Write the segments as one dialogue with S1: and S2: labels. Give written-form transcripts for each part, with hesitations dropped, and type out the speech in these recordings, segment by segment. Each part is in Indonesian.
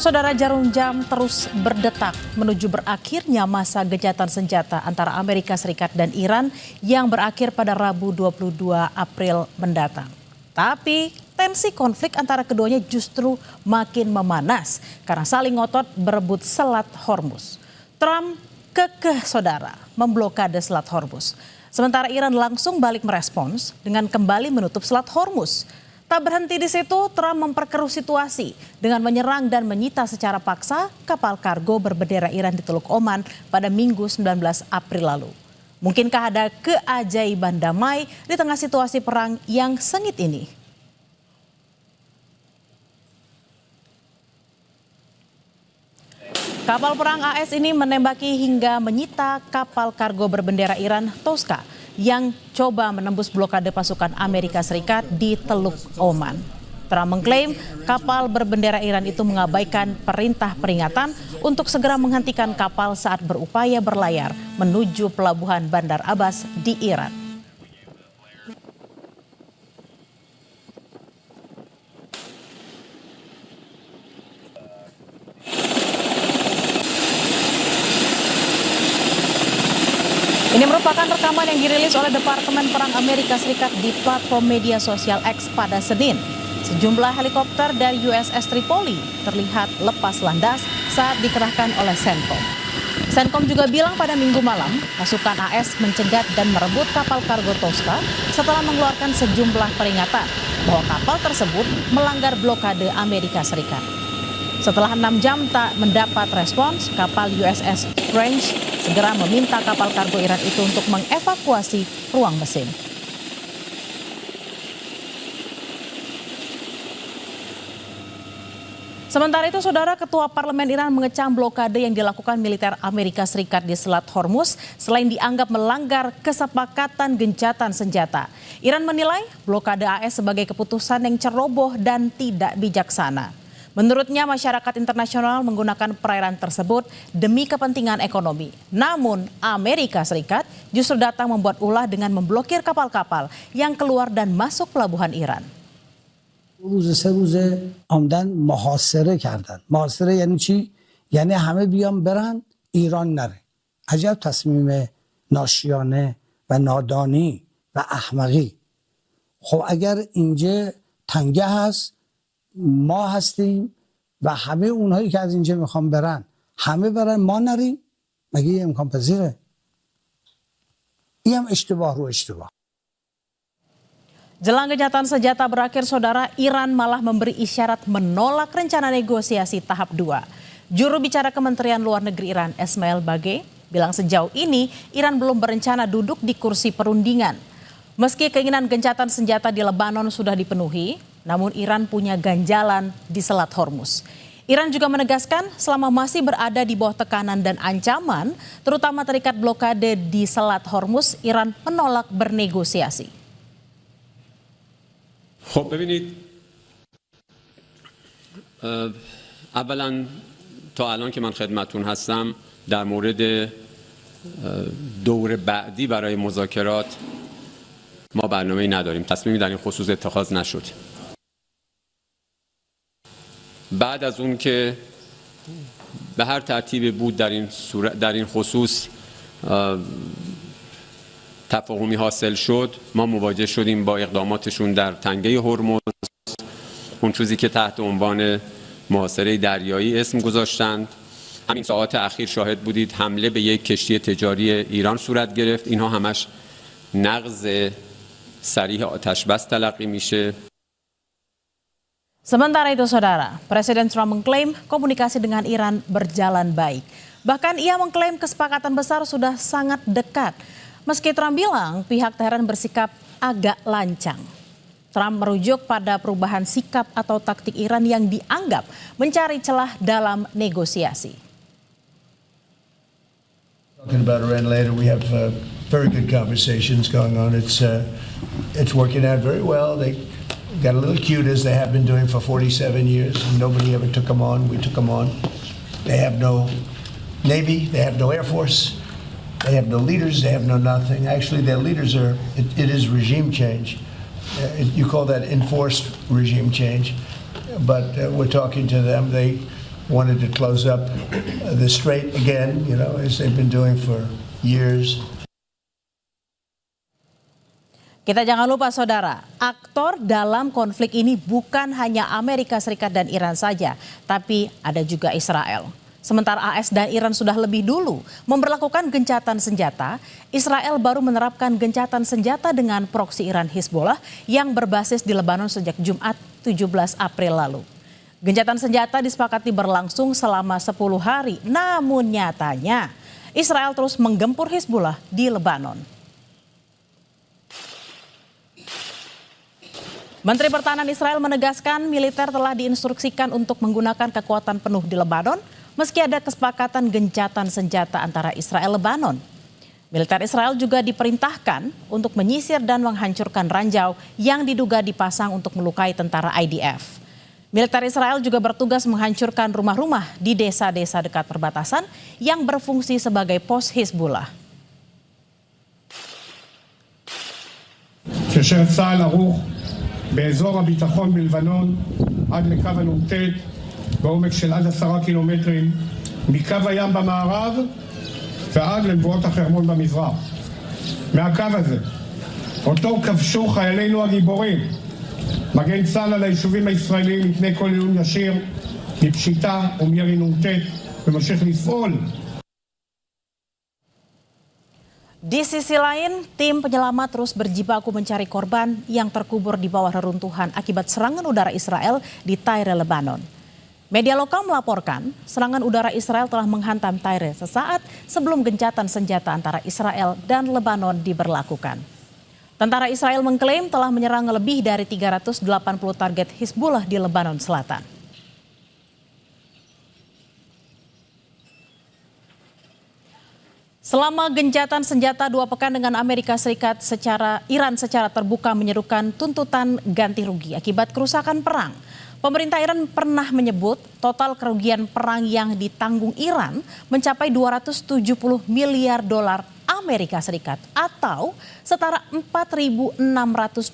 S1: Saudara, jarum jam terus berdetak menuju berakhirnya masa gencatan senjata antara Amerika Serikat dan Iran yang berakhir pada Rabu 22 April mendatang. Tapi tensi konflik antara keduanya justru makin memanas karena saling ngotot berebut Selat Hormuz. Trump kekeh saudara memblokade Selat Hormuz. Sementara Iran langsung balik merespons dengan kembali menutup Selat Hormuz. Tak berhenti di situ, Trump memperkeruh situasi dengan menyerang dan menyita secara paksa kapal kargo berbendera Iran di Teluk Oman pada Minggu 19 April lalu. Mungkinkah ada keajaiban damai di tengah situasi perang yang sengit ini? Kapal perang AS ini menembaki hingga menyita kapal kargo berbendera Iran Tosca yang coba menembus blokade pasukan Amerika Serikat di Teluk Oman. Trump mengklaim kapal berbendera Iran itu mengabaikan perintah peringatan untuk segera menghentikan kapal saat berupaya berlayar menuju pelabuhan Bandar Abbas di Iran. Ini merupakan rekaman yang dirilis oleh Departemen Perang Amerika Serikat di platform media sosial X pada Senin. Sejumlah helikopter dari USS Tripoli terlihat lepas landas saat dikerahkan oleh CENTCOM. CENTCOM juga bilang pada Minggu malam, pasukan AS mencegat dan merebut kapal kargo Tosca setelah mengeluarkan sejumlah peringatan bahwa kapal tersebut melanggar blokade Amerika Serikat. Setelah 6 jam tak mendapat respons, kapal USS Strange segera meminta kapal kargo Iran itu untuk mengevakuasi ruang mesin. Sementara itu, saudara, Ketua Parlemen Iran mengecam blokade yang dilakukan militer Amerika Serikat di Selat Hormuz selain dianggap melanggar kesepakatan gencatan senjata. Iran menilai blokade AS sebagai keputusan yang ceroboh dan tidak bijaksana. Menurutnya, masyarakat internasional menggunakan perairan tersebut demi kepentingan ekonomi. Namun, Amerika Serikat justru datang membuat ulah dengan memblokir kapal-kapal yang keluar dan masuk pelabuhan Iran.
S2: روز سه روزه آمدن محاصره کردن. محاصره یعنی چی؟ یعنی همه بیان برن ایران نره. عجب تصمیم ناشیانه و نادانی و احمقی. خب اگر اینجا تنگه هست ما هستیم و همه اونهایی که از اینجا میخوان برن همه برن ما نریم، مگه یه امکان پذیره؟ این هم اشتباه رو اشتباه.
S1: Jelang gencatan senjata berakhir, saudara, Iran malah memberi isyarat menolak rencana negosiasi tahap 2. Juru bicara Kementerian Luar Negeri Iran, Esmail Bagei, bilang sejauh ini Iran belum berencana duduk di kursi perundingan. Meski keinginan gencatan senjata di Lebanon sudah dipenuhi, namun Iran punya ganjalan di Selat Hormuz. Iran juga menegaskan selama masih berada di bawah tekanan dan ancaman, terutama terikat blokade di Selat Hormuz, Iran menolak bernegosiasi.
S3: خب ببینید اولا تا الان که من خدمتون هستم در مورد دور بعدی برای مذاکرات ما برنامه‌ای نداریم، تصمیمی در این خصوص اتخاذ نشد. بعد از اون که به هر ترتیبی بود در این خصوص تفاهمی حاصل شد، ما مواجه شدیم با اقداماتشون در تنگه هرمز، اون چیزی که تحت عنوان محاصره دریایی اسم گذاشتند. همین ساعات اخیر شاهد بودید حمله به یک کشتی تجاری ایران صورت گرفت. اینها همش نقض صریح آتش بس تلقی میشه.
S1: Sementara itu, saudara, Presiden Trump mengklaim komunikasi dengan Iran berjalan baik. Bahkan ia mengklaim kesepakatan besar sudah sangat dekat. Meski Trump bilang pihak Teheran bersikap agak lancang. Trump merujuk pada perubahan sikap atau taktik Iran yang dianggap mencari celah dalam negosiasi.
S4: Talking about Iran later, we have very good conversations going on. It's working out very well. They got a little cute as they have been doing for 47 years. Nobody ever took them on. We took them on. They have no Navy. They have no Air Force. They have no leaders, they have no nothing. Actually, their leaders it is regime change. You call that enforced regime change. But we're talking to them. wanted to close up the strait again, as they've been doing for years.
S1: Kita jangan lupa saudara, aktor dalam konflik ini bukan hanya Amerika Serikat dan Iran saja, tapi ada juga Israel. Sementara AS dan Iran sudah lebih dulu memberlakukan gencatan senjata, Israel baru menerapkan gencatan senjata dengan proksi Iran Hizbollah yang berbasis di Lebanon sejak Jumat 17 April lalu. Gencatan senjata disepakati berlangsung selama 10 hari, namun nyatanya Israel terus menggempur Hizbollah di Lebanon. Menteri Pertahanan Israel menegaskan militer telah diinstruksikan untuk menggunakan kekuatan penuh di Lebanon meski ada kesepakatan gencatan senjata antara Israel dan Lebanon. Militer Israel juga diperintahkan untuk menyisir dan menghancurkan ranjau yang diduga dipasang untuk melukai tentara IDF. Militer Israel juga bertugas menghancurkan rumah-rumah di desa-desa dekat perbatasan yang berfungsi sebagai pos Hizbollah.
S5: באזור הביטחון בלבנון עד לקו הנ"ט בעומק של עד 10 קילומטרים מקו הים במערב ועד למבואות החרמון במזרח. מהקו הזה, אותו כבשו חיילינו הגיבורים, מגן צה"ל על היישובים הישראלים מפני כל איום ישיר, מפשיטה ומירי נ"ט, וממשיך לפעול.
S1: Di sisi lain, tim penyelamat terus berjibaku mencari korban yang terkubur di bawah reruntuhan akibat serangan udara Israel di Tyre, Lebanon. Media lokal melaporkan serangan udara Israel telah menghantam Tyre sesaat sebelum gencatan senjata antara Israel dan Lebanon diberlakukan. Tentara Israel mengklaim telah menyerang lebih dari 380 target Hizbollah di Lebanon Selatan. Selama gencatan senjata 2 pekan dengan Amerika Serikat, Iran secara terbuka menyerukan tuntutan ganti rugi akibat kerusakan perang. Pemerintah Iran pernah menyebut total kerugian perang yang ditanggung Iran mencapai 270 miliar dolar Amerika Serikat atau setara 4.625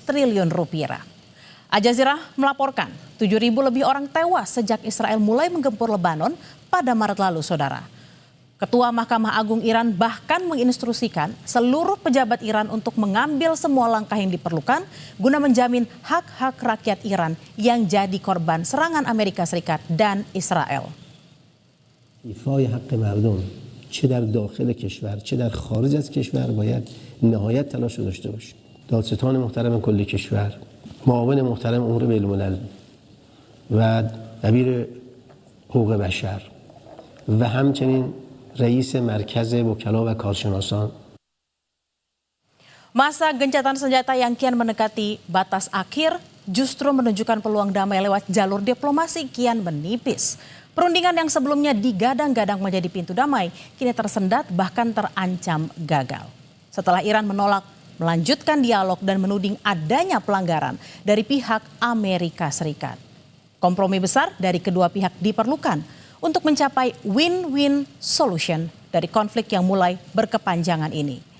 S1: triliun rupiah. Al Jazeera melaporkan 7.000 lebih orang tewas sejak Israel mulai menggempur Lebanon pada Maret lalu, saudara. Ketua Mahkamah Agung Iran bahkan menginstruksikan seluruh pejabat Iran untuk mengambil semua langkah yang diperlukan guna menjamin hak-hak rakyat Iran yang jadi korban serangan Amerika Serikat dan Israel.
S6: ایفای حق مردم چه در داخل کشور چه در خارج از کشور باید نهایت تلاش رو داشته باشیم. دادستان محترم کل کشور، معاون محترم امور بین الملل و دبیر حقوق بشر و همچنین رئیس مرکز وکلا و کارشناسان.
S1: Masa gencatan senjata yang kian mendekati batas akhir justru menunjukkan peluang damai lewat jalur diplomasi kian menipis. Perundingan yang sebelumnya digadang-gadang menjadi pintu damai kini tersendat bahkan terancam gagal. Setelah Iran menolak melanjutkan dialog dan menuding adanya pelanggaran dari pihak Amerika Serikat. Kompromi besar dari kedua pihak diperlukan untuk mencapai win-win solution dari konflik yang mulai berkepanjangan ini.